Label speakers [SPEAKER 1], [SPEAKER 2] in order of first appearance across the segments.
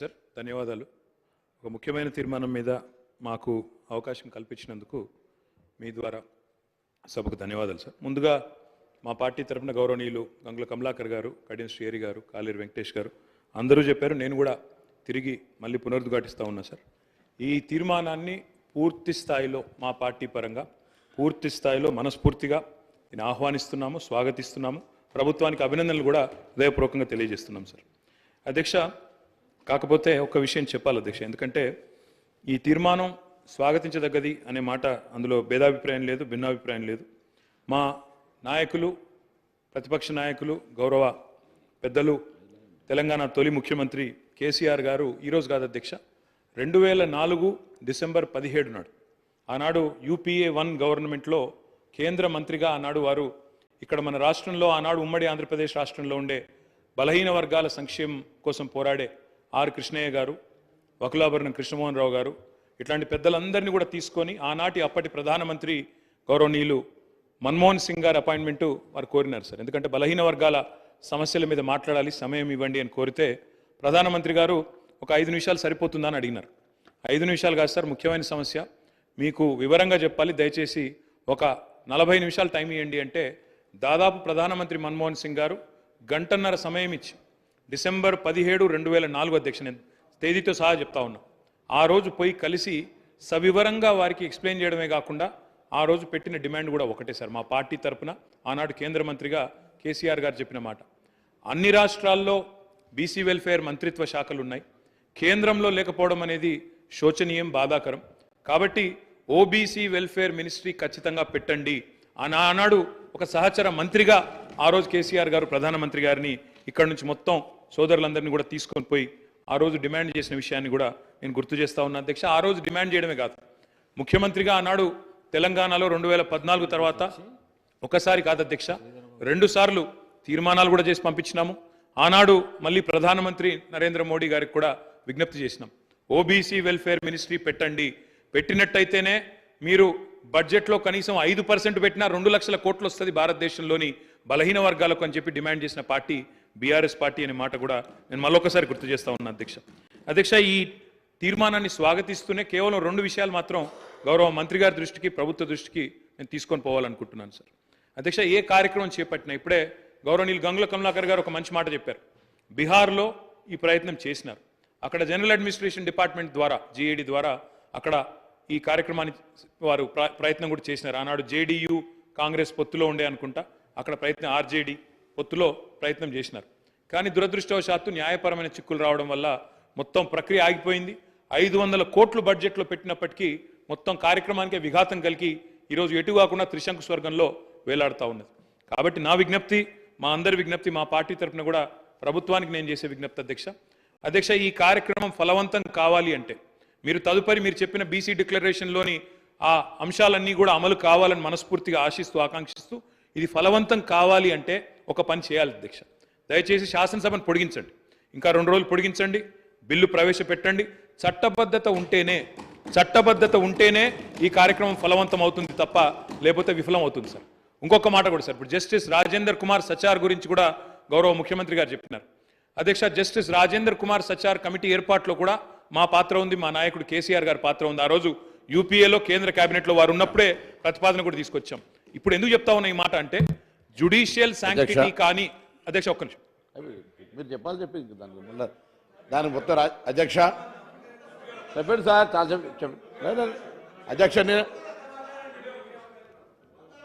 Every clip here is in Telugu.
[SPEAKER 1] సార్ ధన్యవాదాలు. ఒక ముఖ్యమైన తీర్మానం మీద మాకు అవకాశం కల్పించినందుకు మీ ద్వారా సభకు ధన్యవాదాలు సార్. ముందుగా మా పార్టీ తరఫున గౌరవనీయులు గంగుల కమలాకర్ గారు, కడియం శ్రీహరి గారు, కాలేరు వెంకటేష్ గారు అందరూ చెప్పారు. నేను కూడా తిరిగి మళ్ళీ పునరుద్ఘాటిస్తూ ఉన్నా సార్. ఈ తీర్మానాన్ని పూర్తి స్థాయిలో మా పార్టీ పరంగా పూర్తి స్థాయిలో మనస్ఫూర్తిగా దీన్ని ఆహ్వానిస్తున్నాము, స్వాగతిస్తున్నాము. ప్రభుత్వానికి అభినందనలు కూడా హృదయపూర్వకంగా తెలియజేస్తున్నాం సార్. అధ్యక్ష, కాకపోతే ఒక విషయం చెప్పాలి అధ్యక్ష, ఎందుకంటే ఈ తీర్మానం స్వాగతించదగ్గది అనే మాట అందులో భేదాభిప్రాయం లేదు, భిన్నాభిప్రాయం లేదు. మా నాయకులు, ప్రతిపక్ష నాయకులు, గౌరవ పెద్దలు, తెలంగాణ తొలి ముఖ్యమంత్రి కేసీఆర్ గారు ఈరోజు కాదు అధ్యక్ష, 2004 డిసెంబర్ 17 నాడు ఆనాడు UPA 1 గవర్నమెంట్లో కేంద్ర మంత్రిగా ఆనాడు వారు ఇక్కడ మన రాష్ట్రంలో ఆనాడు ఉమ్మడి ఆంధ్రప్రదేశ్ రాష్ట్రంలో ఉండే బలహీన వర్గాల సంక్షేమం కోసం పోరాడే ఆర్ కృష్ణయ్య గారు, వకులాభరణం కృష్ణమోహన్ రావు గారు ఇట్లాంటి పెద్దలందరినీ కూడా తీసుకొని ఆనాటి అప్పటి ప్రధానమంత్రి గౌరవనీయులు మన్మోహన్ సింగ్ గారి అపాయింట్మెంటు వారు కోరినారు సార్. ఎందుకంటే బలహీన వర్గాల సమస్యల మీద మాట్లాడాలి, సమయం ఇవ్వండి అని కోరితే ప్రధానమంత్రి గారు ఒక 5 నిమిషాలు సరిపోతుందా అని అడిగినారు. 5 నిమిషాలు కాదు సార్, ముఖ్యమైన సమస్య, మీకు వివరంగా చెప్పాలి, దయచేసి ఒక 40 నిమిషాలు టైం ఇవ్వండి అంటే దాదాపు ప్రధానమంత్రి మన్మోహన్ సింగ్ గారు గంటన్నర సమయం ఇచ్చి డిసెంబర్ 17, 2004 అధ్యక్ష, నేను తేదీతో సహా చెప్తా ఉన్నా, ఆ రోజు పోయి కలిసి సవివరంగా వారికి ఎక్స్ప్లెయిన్ చేయడమే కాకుండా ఆ రోజు పెట్టిన డిమాండ్ కూడా ఒకటే సార్. మా పార్టీ తరఫున ఆనాడు కేంద్ర మంత్రిగా కేసీఆర్ గారు చెప్పిన మాట, అన్ని రాష్ట్రాల్లో బీసీ వెల్ఫేర్ మంత్రిత్వ శాఖలు ఉన్నాయి, కేంద్రంలో లేకపోవడం అనేది శోచనీయం, బాధాకరం. కాబట్టి ఓబీసీ వెల్ఫేర్ మినిస్ట్రీ ఖచ్చితంగా పెట్టండి ఆనాడు ఒక సహచర మంత్రిగా ఆ రోజు కేసీఆర్ గారు ప్రధానమంత్రి గారిని ఇక్కడ నుంచి మొత్తం సోదరులందరినీ కూడా తీసుకొని పోయి ఆ రోజు డిమాండ్ చేసిన విషయాన్ని కూడా నేను గుర్తు చేస్తా ఉన్నా అధ్యక్ష. ఆ రోజు డిమాండ్ చేయడమే కాదు, ముఖ్యమంత్రిగా ఆనాడు తెలంగాణలో 2014 తర్వాత ఒకసారి కాదు అధ్యక్ష, 2 సార్లు తీర్మానాలు కూడా చేసి పంపించినాము. ఆనాడు మళ్ళీ ప్రధానమంత్రి నరేంద్ర మోడీ గారికి కూడా విజ్ఞప్తి చేసినాం, ఓబీసీ వెల్ఫేర్ మినిస్ట్రీ పెట్టండి, పెట్టినట్టయితేనే మీరు బడ్జెట్లో కనీసం 5% పెట్టినా 2 లక్షల కోట్లు వస్తుంది భారతదేశంలోని బలహీన వర్గాలకు అని చెప్పి డిమాండ్ చేసిన పార్టీ బీఆర్ఎస్ పార్టీ అనే మాట కూడా నేను మళ్ళొకసారి గుర్తు చేస్తా ఉన్నా అధ్యక్ష. అధ్యక్ష, ఈ తీర్మానాన్ని స్వాగతిస్తూనే కేవలం 2 విషయాలు మాత్రం గౌరవ మంత్రి గారి దృష్టికి, ప్రభుత్వ దృష్టికి నేను తీసుకొని పోవాలనుకుంటున్నాను సార్. అధ్యక్ష, ఏ కార్యక్రమం చేపట్టినా ఇప్పుడే గౌరవనీయులు గంగుల కమలాకర్ గారు ఒక మంచి మాట చెప్పారు. బీహార్లో ఈ ప్రయత్నం చేసినారు, అక్కడ జనరల్ అడ్మినిస్ట్రేషన్ డిపార్ట్మెంట్ ద్వారా GAD ద్వారా అక్కడ ఈ కార్యక్రమాన్ని వారు ప్రయత్నం కూడా చేసినారు. ఆనాడు JDU కాంగ్రెస్ పొత్తులో ఉండే అనుకుంటా, అక్కడ ప్రయత్నం RJD పొత్తులో ప్రయత్నం చేసినారు. కానీ దురదృష్టవశాత్తు న్యాయపరమైన చిక్కులు రావడం వల్ల మొత్తం ప్రక్రియ ఆగిపోయింది. 500 కోట్లు బడ్జెట్లో పెట్టినప్పటికీ మొత్తం కార్యక్రమానికే విఘాతం కలిగి ఈరోజు ఎటు కాకుండా త్రిశంకు స్వర్గంలో వేలాడుతూ ఉన్నది. కాబట్టి నా విజ్ఞప్తి, మా అందరి విజ్ఞప్తి, మా పార్టీ తరఫున కూడా ప్రభుత్వానికి నేను చేసే విజ్ఞప్తి అధ్యక్ష, ఈ కార్యక్రమం ఫలవంతం కావాలి అంటే మీరు తదుపరి మీరు చెప్పిన బీసీ డిక్లరేషన్లోని ఆ అంశాలన్నీ కూడా అమలు కావాలని మనస్ఫూర్తిగా ఆశిస్తూ, ఆకాంక్షిస్తూ ఇది ఫలవంతం కావాలి అంటే ఒక పని చేయాలి అధ్యక్ష. దయచేసి శాసనసభను పొడిగించండి, ఇంకా 2 రోజులు పొడిగించండి, బిల్లు ప్రవేశపెట్టండి. చట్టబద్ధత ఉంటేనే ఈ కార్యక్రమం ఫలవంతం అవుతుంది తప్ప లేకపోతే విఫలం అవుతుంది సార్. ఇంకొక మాట కూడా సార్, ఇప్పుడు జస్టిస్ రాజేందర్ కుమార్ సచార్ గురించి కూడా గౌరవ ముఖ్యమంత్రి గారు చెప్పినారు అధ్యక్ష. జస్టిస్ రాజేందర్ కుమార్ సచార్ కమిటీ ఏర్పాటులో కూడా మా పాత్ర ఉంది, మా నాయకుడు కేసీఆర్ గారి పాత్ర ఉంది. ఆ రోజు UPAలో కేంద్ర కేబినెట్లో వారు ఉన్నప్పుడే ప్రతిపాదన కూడా తీసుకొచ్చాం. ఇప్పుడు ఎందుకు చెప్తా ఉన్నా ఈ మాట అంటే జ్యుడిషియల్ శాంక్టిటీ కానీ అధ్యక్ష, ఒక్క నిమిషం
[SPEAKER 2] మీరు చెప్పాలి, చెప్పింది దాని మొత్తం అధ్యక్ష చెప్పండి సార్, చాలా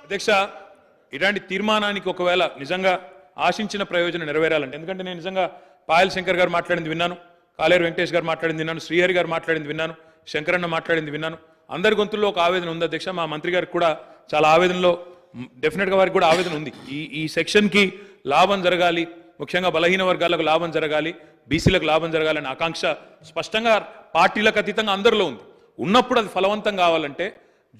[SPEAKER 1] అధ్యక్ష, ఇలాంటి తీర్మానానికి ఒకవేళ నిజంగా ఆశించిన ప్రయోజనం నెరవేరాలంటే, ఎందుకంటే నేను నిజంగా పాయల్ శంకర్ గారు మాట్లాడింది విన్నాను, కాలేరు వెంకటేష్ గారు మాట్లాడింది విన్నాను, శ్రీహరి గారు మాట్లాడింది విన్నాను, శంకరన్న మాట్లాడింది విన్నాను. అందరి గొంతుల్లో ఒక ఆవేదన ఉంది అధ్యక్ష. మా మంత్రి గారికి కూడా చాలా ఆవేదనలో, డెఫినెట్గా వారికి కూడా ఆవేదన ఉంది. ఈ సెక్షన్కి లాభం జరగాలి, ముఖ్యంగా బలహీన వర్గాలకు లాభం జరగాలి, బీసీలకు లాభం జరగాలనే ఆకాంక్ష స్పష్టంగా పార్టీలకు అతీతంగా అందరిలో ఉంది. ఉన్నప్పుడు అది ఫలవంతం కావాలంటే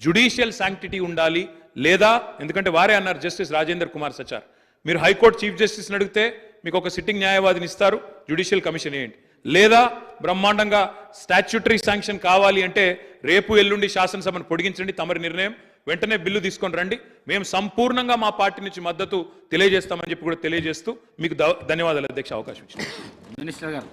[SPEAKER 1] జ్యుడిషియల్ శాంక్టిటీ ఉండాలి, లేదా ఎందుకంటే వారే అన్నారు జస్టిస్ రాజేందర్ కుమార్ సచార్, మీరు హైకోర్టు చీఫ్ జస్టిస్ని అడిగితే మీకు ఒక సిట్టింగ్ న్యాయవాదిని ఇస్తారు, జ్యుడిషియల్ కమిషన్ వేయండి, లేదా బ్రహ్మాండంగా స్టాచ్యూటరీ శాంక్షన్ కావాలి అంటే రేపు ఎల్లుండి శాసనసభను పొడిగించండి, తమరి నిర్ణయం, వెంటనే బిల్లు తీసుకొని రండి, మేము సంపూర్ణంగా మా పార్టీ నుంచి మద్దతు తెలియజేస్తామని చెప్పి కూడా తెలియజేస్తూ మీకు ధన్యవాదాలు అధ్యక్ష అవకాశం ఇచ్చారు.
[SPEAKER 3] మినిస్టర్ గారు.